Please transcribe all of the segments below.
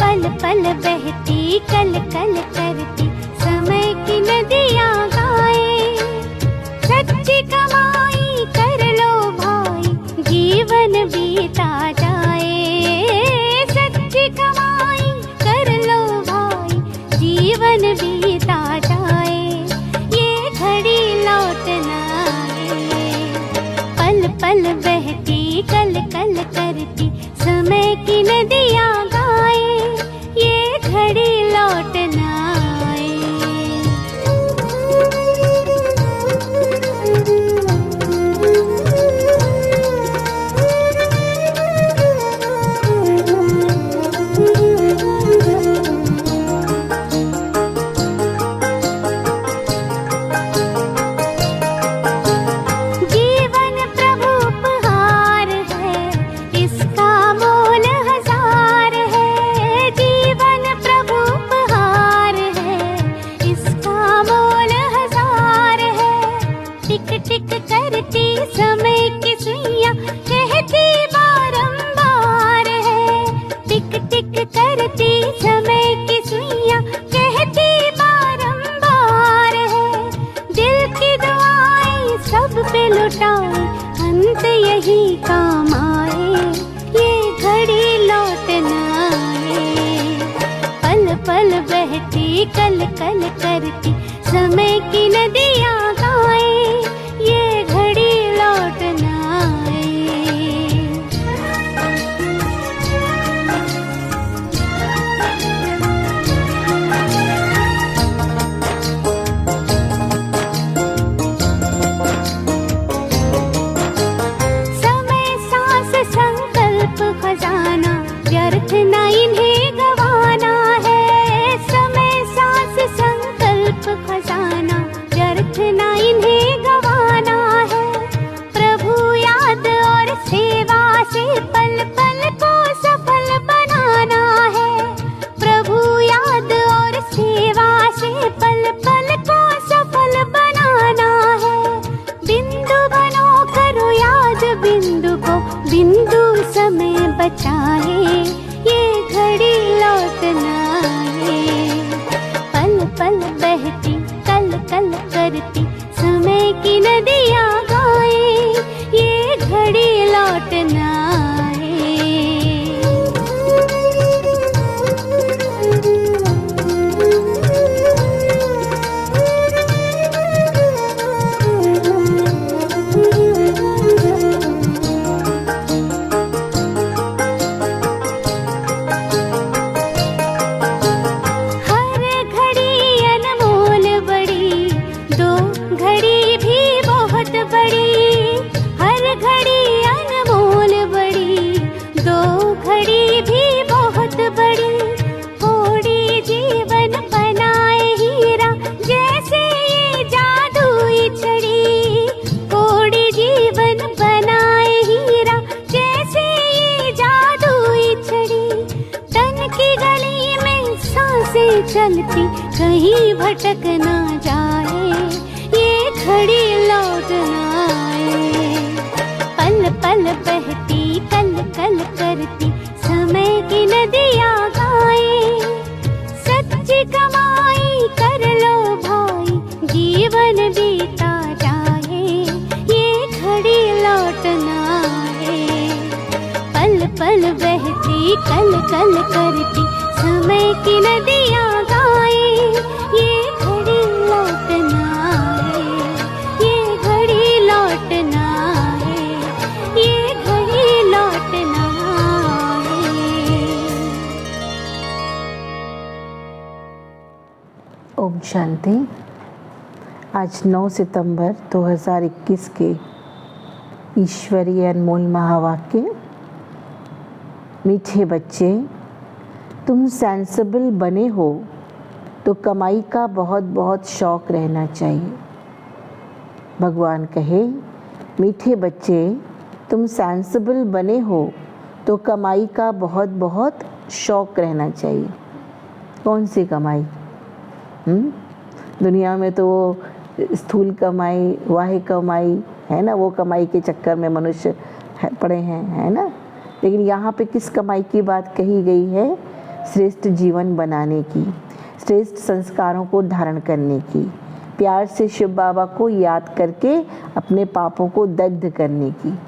पल पल बहती कल कल करती समय की नदियाँ गाए। सच्ची कमाई कर लो भाई जीवन बीता जाए। सच्ची कमाई कर लो भाई जीवन बीता जाए। ये घड़ी लौट ना आए। पल पल बहती कल कल करती समय की नदियाँ गाए। ये घड़ी लौट ना आए। जीवन प्रभु उपहार है, इसका मोल हजार है। जीवन प्रभु उपहार है, इसका मोल हजार है। टिक टिक करती समय की सुइयां कहती बारंबार है। टिक टिक करती समय की सुइयां कहती बारंबार है। दिल की दुआएं सब पे लुटाए, अंत यही काम आए। ये घड़ी लौट ना आए। पल पल बहती कल कल करती समय की नदियाँ गाए। ये घड़ी लौट ना आए। समय सांस संकल्प खजाना व्यर्थ ना इन्हें गवाना है। समय सांस संकल्प खजाना व्यर्थ ना इन्हें गवाना है। प्रभु याद और सेवा से पल पल को सफल बनाना है। प्रभु याद और सेवा से पल पल को सफल बनाना है। बिंदु बनो करो याद बिंदु को, बिंदु समय बचाए। ये घड़ी लौट ना आए। पल पल बहती कल कल करती समय की नदियाँ गाए। ये घड़ी लौट ना हर घड़ी अनमोल बड़ी, दो घड़ी भी बहुत बड़ी। हर घड़ी अनमोल बड़ी, दो घड़ी भी बहुत बड़ी। थोड़ी जीवन बनाए हीरा जैसे ये जादुई छड़ी। थोड़ी जीवन बनाए हीरा जैसे ये जादुई छड़ी। तन की गली में सांसें चलती कहीं भटक ना जाए। ये घड़ी लौट ना आए। पल पल बहती कल कल करती समय की नदियाँ गाए। सच्ची कमाई कर लो भाई जीवन बीता जाए। ये घड़ी लौट ना आए। पल पल बहती कल कल करती समय की नदियाँ गाए। ये घड़ी लौट ना आए। ये घड़ी लौट ना आए। ये घड़ी लौट ना आए। ओम शांति। आज 9 सितंबर 2021 के ईश्वरीय अनमोल महावाक्य। मीठे बच्चे, तुम सेंसिबल बने हो तो कमाई का बहुत बहुत शौक रहना चाहिए। भगवान कहे, मीठे बच्चे, तुम सेंसिबल बने हो तो कमाई का बहुत बहुत शौक रहना चाहिए। कौन सी कमाई? दुनिया में तो वो स्थूल कमाई, वाह्य कमाई है ना, वो कमाई के चक्कर में मनुष्य पड़े हैं, है ना। लेकिन यहाँ पे किस कमाई की बात कही गई है? श्रेष्ठ जीवन बनाने की, श्रेष्ठ संस्कारों को धारण करने की, प्यार से शिव बाबा को याद करके अपने पापों को दग्ध करने की।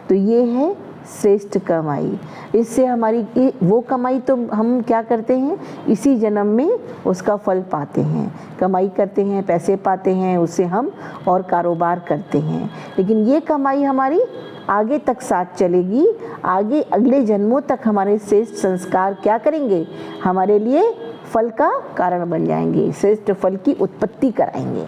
तो ये है श्रेष्ठ कमाई। इससे हमारी वो कमाई तो हम क्या करते हैं, इसी जन्म में उसका फल पाते हैं, कमाई करते हैं, पैसे पाते हैं, उससे हम और कारोबार करते हैं। लेकिन ये कमाई हमारी आगे तक साथ चलेगी, आगे अगले जन्मों तक हमारे श्रेष्ठ संस्कार क्या करेंगे, हमारे लिए फल का कारण बन जाएंगे, श्रेष्ठ फल की उत्पत्ति कराएंगे।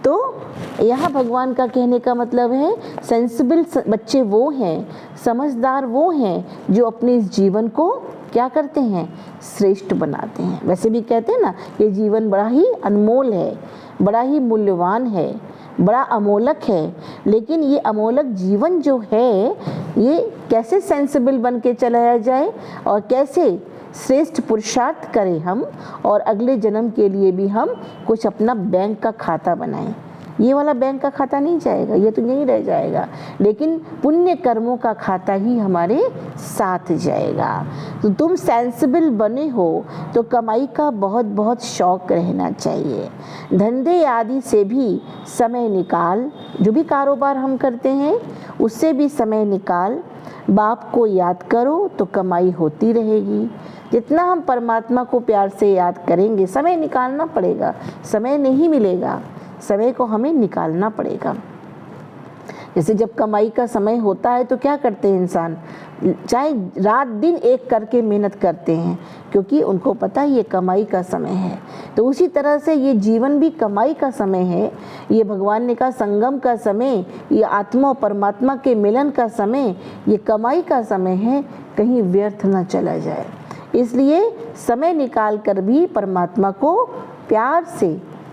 तो यहाँ भगवान का कहने का मतलब है सेंसिबल बच्चे वो हैं, समझदार वो हैं जो अपने इस जीवन को क्या करते हैं, श्रेष्ठ बनाते हैं। वैसे भी कहते हैं ना, ये जीवन बड़ा ही अनमोल है, बड़ा ही मूल्यवान है, बड़ा अमोलक है। लेकिन ये अमोलक जीवन जो है ये कैसे सेंसिबल बन के चलाया जाए और कैसे श्रेष्ठ पुरुषार्थ करें हम, और अगले जन्म के लिए भी हम कुछ अपना बैंक का खाता बनाएं। ये वाला बैंक का खाता नहीं जाएगा, ये तो यहीं रह जाएगा, लेकिन पुण्य कर्मों का खाता ही हमारे साथ जाएगा। तो तुम सेंसिबल बने हो तो कमाई का बहुत बहुत शौक रहना चाहिए। धंधे आदि से भी समय निकाल, जो भी कारोबार हम करते हैं उससे भी समय निकाल, बाप को याद करो तो कमाई होती रहेगी। जितना हम परमात्मा को प्यार से याद करेंगे, समय निकालना पड़ेगा, समय नहीं मिलेगा, समय को हमें निकालना पड़ेगा। जैसे जब कमाई का समय होता है तो क्या करते हैं इंसान, चाहे रात दिन एक करके मेहनत करते हैं, क्योंकि उनको पता है ये कमाई का समय है। तो उसी तरह से ये जीवन भी कमाई का समय है। ये भगवान ने कहा संगम का समय, ये आत्मा और परमात्मा के मिलन का समय, ये कमाई का समय है, कहीं व्यर्थ न चला जाए। इसलिए समय निकाल कर भी परमात्मा को प्यार से,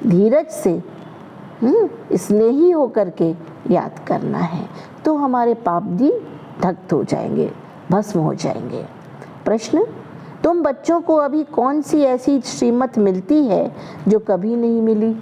धीरज से, स्नेही होकर के याद करना है, तो हमारे पाप भी ढक हो जाएंगे, भस्म हो जाएंगे। प्रश्न, तुम बच्चों को अभी कौन सी ऐसी श्रीमत मिलती है जो कभी नहीं मिली?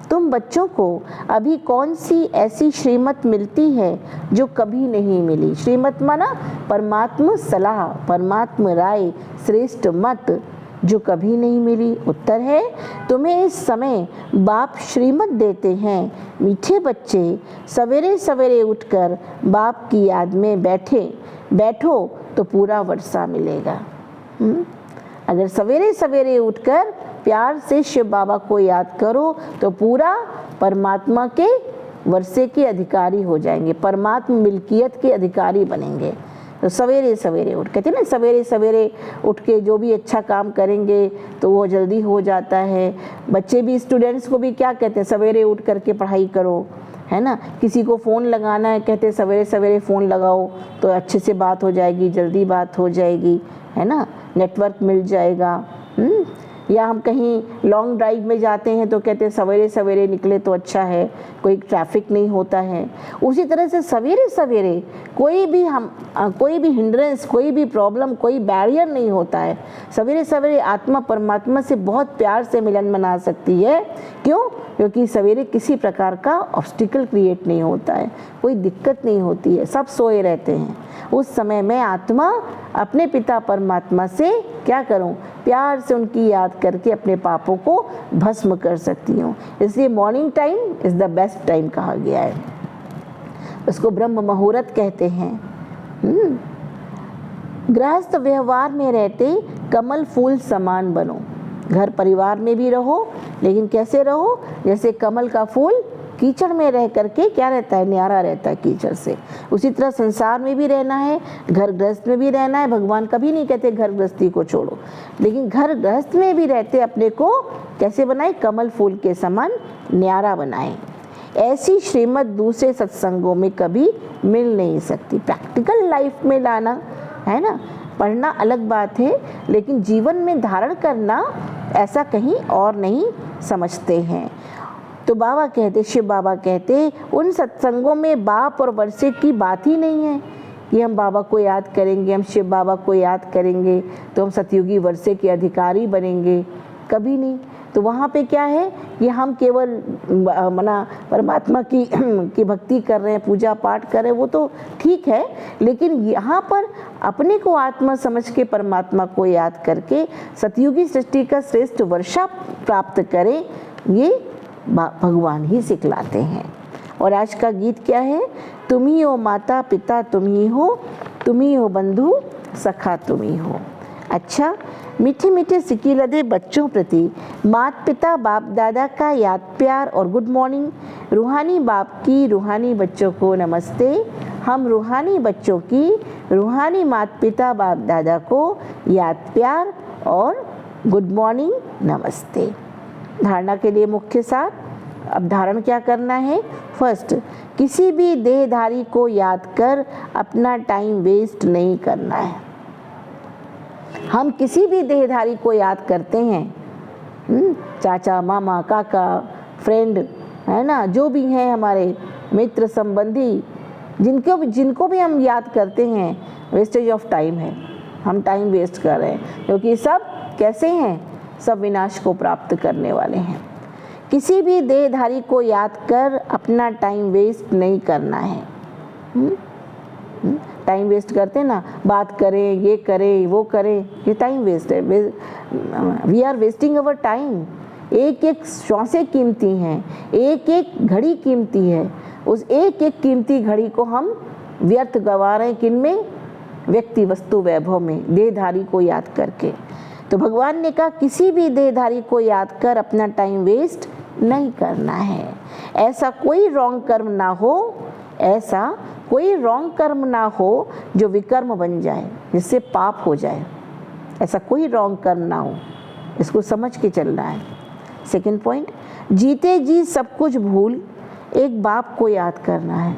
तुम बच्चों को अभी कौन सी ऐसी श्रीमत मिलती है जो कभी नहीं मिली? श्रीमत माना परमात्मा सलाह, परमात्मा राय, श्रेष्ठ मत जो कभी नहीं मिली। उत्तर है, तुम्हें इस समय बाप श्रीमत देते हैं। मीठे बच्चे, सवेरे सवेरे उठकर बाप की याद में बैठो तो पूरा वर्षा मिलेगा। अगर सवेरे सवेरे उठकर प्यार से शिव बाबा को याद करो तो पूरा परमात्मा के वर्षे के अधिकारी हो जाएंगे, परमात्मा मिल्कियत के अधिकारी बनेंगे। तो सवेरे सवेरे उठ, कहते हैं ना, सवेरे सवेरे उठ के जो भी अच्छा काम करेंगे तो वो जल्दी हो जाता है। बच्चे भी, स्टूडेंट्स को भी क्या कहते हैं, सवेरे उठ करके पढ़ाई करो, है ना। किसी को फ़ोन लगाना है, कहते हैं सवेरे सवेरे फ़ोन लगाओ तो अच्छे से बात हो जाएगी, जल्दी बात हो जाएगी, है ना, नेटवर्क मिल जाएगा। या हम कहीं लॉन्ग ड्राइव में जाते हैं तो कहते हैं सवेरे सवेरे निकले तो अच्छा है, कोई ट्रैफिक नहीं होता है। उसी तरह से सवेरे सवेरे कोई भी हिंड्रेंस, कोई भी प्रॉब्लम, कोई बैरियर नहीं होता है। सवेरे सवेरे आत्मा परमात्मा से बहुत प्यार से मिलन बना सकती है। क्यों? क्योंकि सवेरे किसी प्रकार का ऑब्स्टिकल क्रिएट नहीं होता है, कोई दिक्कत नहीं होती है, सब सोए रहते हैं। उस समय में आत्मा अपने पिता परमात्मा से क्या करूं, प्यार से उनकी याद करके अपने पापों को भस्म कर सकती हूँ। इसलिए morning time is the best time कहा गया है, उसको ब्रह्म मुहूर्त कहते हैं। गृहस्थ व्यवहार में रहते कमल फूल समान बनो। घर परिवार में भी रहो, लेकिन कैसे रहो, जैसे कमल का फूल कीचड़ में रह करके क्या रहता है, न्यारा रहता है कीचड़ से। उसी तरह संसार में भी रहना है, घर गृहस्थ में भी रहना है। भगवान कभी नहीं कहते घर गृहस्थी को छोड़ो, लेकिन घर गृहस्थ में भी रहते अपने को कैसे बनाए, कमल फूल के समान न्यारा बनाए। ऐसी श्रीमत दूसरे सत्संगों में कभी मिल नहीं सकती। प्रैक्टिकल लाइफ में लाना है ना, पढ़ना अलग बात है, लेकिन जीवन में धारण करना ऐसा कहीं और नहीं समझते हैं। तो बाबा कहते, शिव बाबा कहते, उन सत्संगों में बाप और वर्षे की बात ही नहीं है कि हम बाबा को याद करेंगे, हम शिव बाबा को याद करेंगे तो हम सतयुगी वर्षे के अधिकारी बनेंगे, कभी नहीं। तो वहाँ पे क्या है कि हम केवल मना परमात्मा की भक्ति कर रहे हैं, पूजा पाठ कर रहे हैं, वो तो ठीक है, लेकिन यहाँ पर अपने को आत्मा समझ के परमात्मा को याद करके सतयुगी सृष्टि का श्रेष्ठ वर्षा प्राप्त करें, ये भगवान ही सिखलाते हैं। और आज का गीत क्या है? तुम ही हो माता पिता, तुम ही हो बंधु सखा, तुम ही हो। अच्छा, मीठे मीठे सिक्की लदे बच्चों प्रति माता पिता बाप दादा का याद प्यार और गुड मॉर्निंग। रूहानी बाप की रूहानी बच्चों को नमस्ते। हम रूहानी बच्चों की रूहानी माता पिता बाप दादा को याद प्यार और गुड मॉर्निंग नमस्ते। धारणा के लिए मुख्य सार। अब धारण क्या करना है? फर्स्ट, किसी भी देहधारी को याद कर अपना टाइम वेस्ट नहीं करना है। हम किसी भी देहधारी को याद करते हैं, चाचा मामा काका फ्रेंड है ना, जो भी हैं हमारे मित्र संबंधी, जिनको भी हम याद करते हैं, वेस्टेज ऑफ टाइम है। हम टाइम वेस्ट कर रहे हैं, क्योंकि सब कैसे हैं? सब विनाश को प्राप्त करने वाले हैं। किसी भी देहधारी को याद कर अपना टाइम वेस्ट नहीं करना है। टाइम वेस्ट करते हैं ना, बात करें, ये करें, वो करें, ये टाइम वेस्ट है। We are wasting our time. एक एक श्वासें कीमती हैं, एक एक घड़ी कीमती है। उस एक एक कीमती घड़ी को हम व्यर्थ गंवा रहे हैं। किन में? व्यक्ति वस्तु वैभव में, देहधारी को याद करके। तो भगवान ने कहा किसी भी देहधारी को याद कर अपना टाइम वेस्ट नहीं करना है। ऐसा कोई रॉन्ग कर्म ना हो, ऐसा कोई रॉन्ग कर्म ना हो जो विकर्म बन जाए, जिससे पाप हो जाए। ऐसा कोई रॉन्ग कर्म ना हो, इसको समझ के चलना है। सेकंड पॉइंट, जीते जी सब कुछ भूल एक बाप को याद करना है।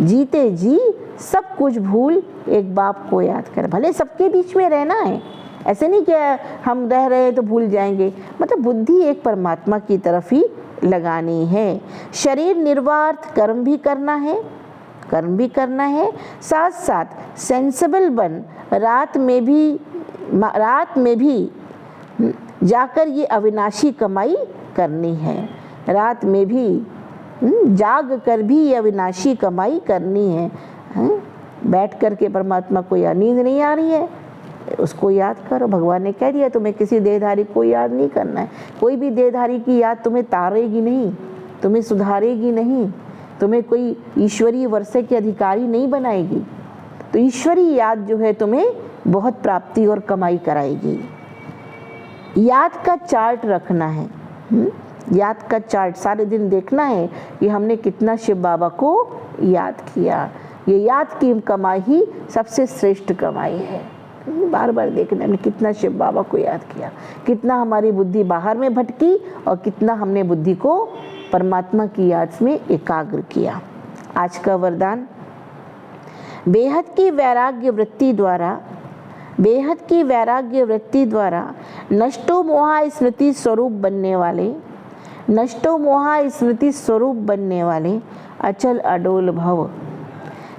जीते जी सब कुछ भूल एक बाप को याद कर। भले सबके बीच में रहना है, ऐसे नहीं कि हम रह रहे हैं तो भूल जाएंगे, मतलब बुद्धि एक परमात्मा की तरफ ही लगानी है। शरीर निर्वार्थ कर्म भी करना है, साथ साथ सेंसिबल बन रात में भी जाकर ये अविनाशी कमाई करनी है। रात में भी जाग कर भी ये अविनाशी कमाई करनी है। बैठ कर के परमात्मा को या नींद नहीं आ रही है, उसको याद करो। भगवान ने कह दिया तुम्हें किसी देहधारी को याद नहीं करना है। कोई भी देहधारी की याद तुम्हें तारेगी नहीं, तुम्हें सुधारेगी नहीं, तुम्हें कोई ईश्वरीय वर्षे के अधिकारी नहीं बनाएगी। तो ईश्वरीय याद जो है तुम्हें बहुत प्राप्ति और कमाई कराएगी। याद का चार्ट रखना है। याद का चार्ट सारे दिन देखना है कि हमने कितना शिव बाबा को याद किया। ये याद की कमाई ही सबसे श्रेष्ठ कमाई है। बार बार देखना हमने कितना शिव बाबा को याद किया, कितना हमारी बुद्धि बाहर में भटकी और कितना हमने बुद्धि को परमात्मा की याद में एकाग्र किया। आज का वरदान, बेहद की वैराग्य वृत्ति द्वारा नष्टो मोहा स्मृति स्वरूप बनने वाले अचल अडोल भव।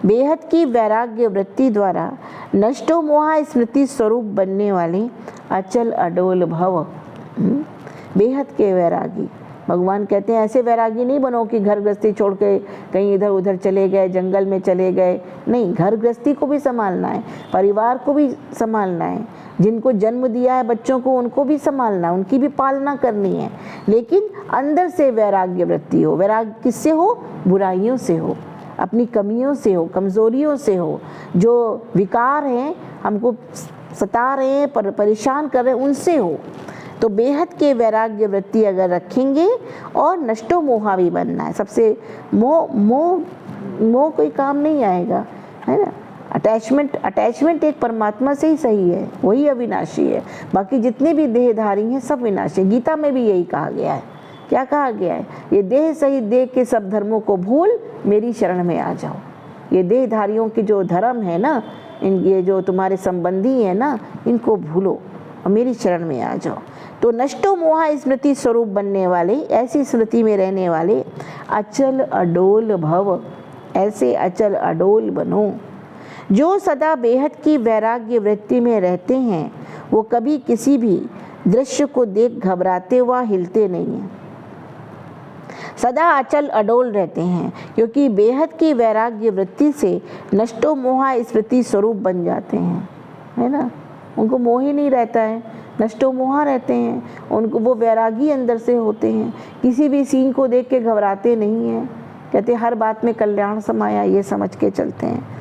बेहद की वैराग्य वृत्ति द्वारा नष्टो मोहा स्मृति स्वरूप बनने वाले अचल अडोल भव। बेहद के वैरागी, भगवान कहते हैं ऐसे वैरागी नहीं बनो कि घर गृहस्थी छोड़ के कहीं इधर उधर चले गए, जंगल में चले गए। नहीं, घर गृहस्थी को भी संभालना है, परिवार को भी संभालना है, जिनको जन्म दिया है बच्चों को उनको भी संभालना, उनकी भी पालना करनी है। लेकिन अंदर से वैराग्य वृत्ति हो। वैराग्य किससे हो? बुराइयों से हो, अपनी कमियों से हो, कमज़ोरियों से हो, जो विकार हैं हमको सता रहे हैं, परेशान कर रहे हैं, उनसे हो। तो बेहद के वैराग्य वृत्ति अगर रखेंगे और नष्टो मोहा भी बनना है। सबसे मोह कोई काम नहीं आएगा, है ना। अटैचमेंट एक परमात्मा से ही सही है, वही अविनाशी है। बाकी जितने भी देहधारी हैं सब विनाशी। गीता में भी यही कहा गया है। क्या कहा गया है? ये देह सहित देह के सब धर्मों को भूल मेरी शरण में आ जाओ। ये देहधारियों के जो धर्म है ना, ये जो तुम्हारे संबंधी हैं ना, इनको भूलो और मेरी शरण में आ जाओ। तो नष्टो मोहा स्मृति स्वरूप बनने वाले, ऐसी स्मृति में रहने वाले अचल अडोल भव। ऐसे अचल अडोल बनो। जो सदा बेहद की वैराग्य वृत्ति में रहते हैं वो कभी किसी भी दृश्य को देख घबराते व हिलते नहीं हैं। सदा अचल अडोल रहते हैं, क्योंकि बेहद की वैराग्य वृत्ति से नष्टो मोहा स्मृति स्वरूप बन जाते हैं, है ना। उनको मोह ही नहीं रहता है, नष्टो मोहा रहते हैं, उनको वो वैरागी अंदर से होते हैं, किसी भी सीन को देख के घबराते नहीं हैं, कहते हर बात में कल्याण समाया, ये समझ के चलते हैं।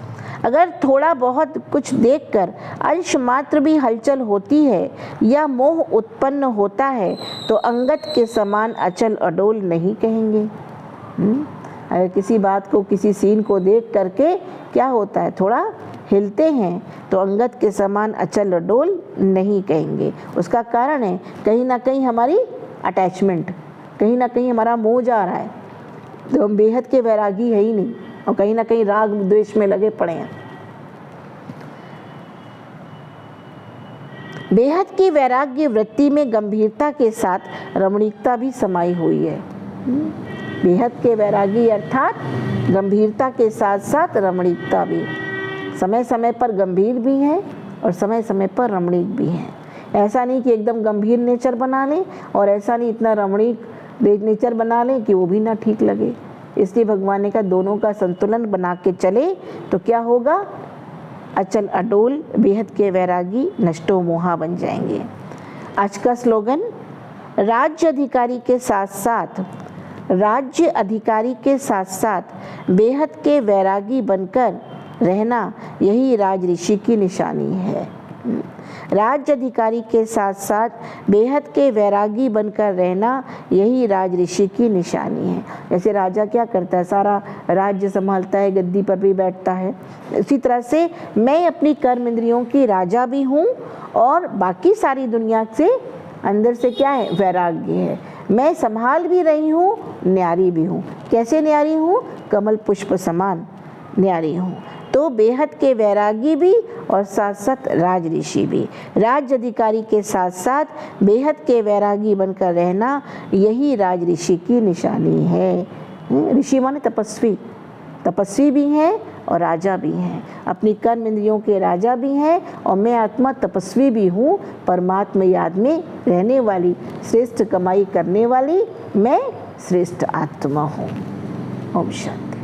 अगर थोड़ा बहुत कुछ देखकर अंश मात्र भी हलचल होती है या मोह उत्पन्न होता है तो अंगत के समान अचल अडोल नहीं कहेंगे। अगर किसी बात को, किसी सीन को देख करके क्या होता है, थोड़ा हिलते हैं तो अंगत के समान अचल अडोल नहीं कहेंगे। उसका कारण है कहीं ना कहीं हमारी अटैचमेंट, कहीं ना कहीं हमारा मोह जा रहा है, तो हम बेहद के वैरागी है ही नहीं और कहीं ना कहीं राग द्वेष में लगे पड़े हैं। बेहद की वैराग्य वृत्ति में गंभीरता के साथ रमणीकता भी समाई हुई है। बेहद के वैरागी अर्थात गंभीरता के साथ साथ रमणीकता भी, समय समय पर गंभीर भी है और समय समय पर रमणीक भी है। ऐसा नहीं कि एकदम गंभीर नेचर बना लें और ऐसा नहीं इतना रमणीक नेचर बना लें कि वो भी ना ठीक लगे। इसलिए भगवान ने कहा दोनों का संतुलन बना के चले तो क्या होगा, अचल अडोल बेहद के वैरागी नष्टो मोहा बन जाएंगे। आज का स्लोगन, राज्य अधिकारी के साथ साथ बेहद के वैरागी बनकर रहना यही राज ऋषि की निशानी है। राज्य अधिकारी के साथ साथ बेहद के वैरागी बनकर रहना यही राज ऋषि की निशानी है। जैसे राजा क्या करता है, सारा राज्य संभालता है, गद्दी पर भी बैठता है, इसी तरह से मैं अपनी कर्म इंद्रियों की राजा भी हूँ और बाकी सारी दुनिया से अंदर से क्या है, वैराग्य है। मैं संभाल भी रही हूँ, न्यारी भी हूँ। कैसे न्यारी हूँ, कमल पुष्प समान न्यारी हूँ। तो बेहद के वैरागी भी और साथ साथ राज ऋषि भी, राज्य अधिकारी के साथ साथ बेहद के वैरागी बनकर रहना यही राज ऋषि की निशानी है। ऋषि माने तपस्वी, तपस्वी भी हैं और राजा भी हैं, अपनी कर्म इंद्रियों के राजा भी हैं और मैं आत्मा तपस्वी भी हूँ, परमात्मा याद में रहने वाली, श्रेष्ठ कमाई करने वाली मैं श्रेष्ठ आत्मा हूँ। ओम शांति।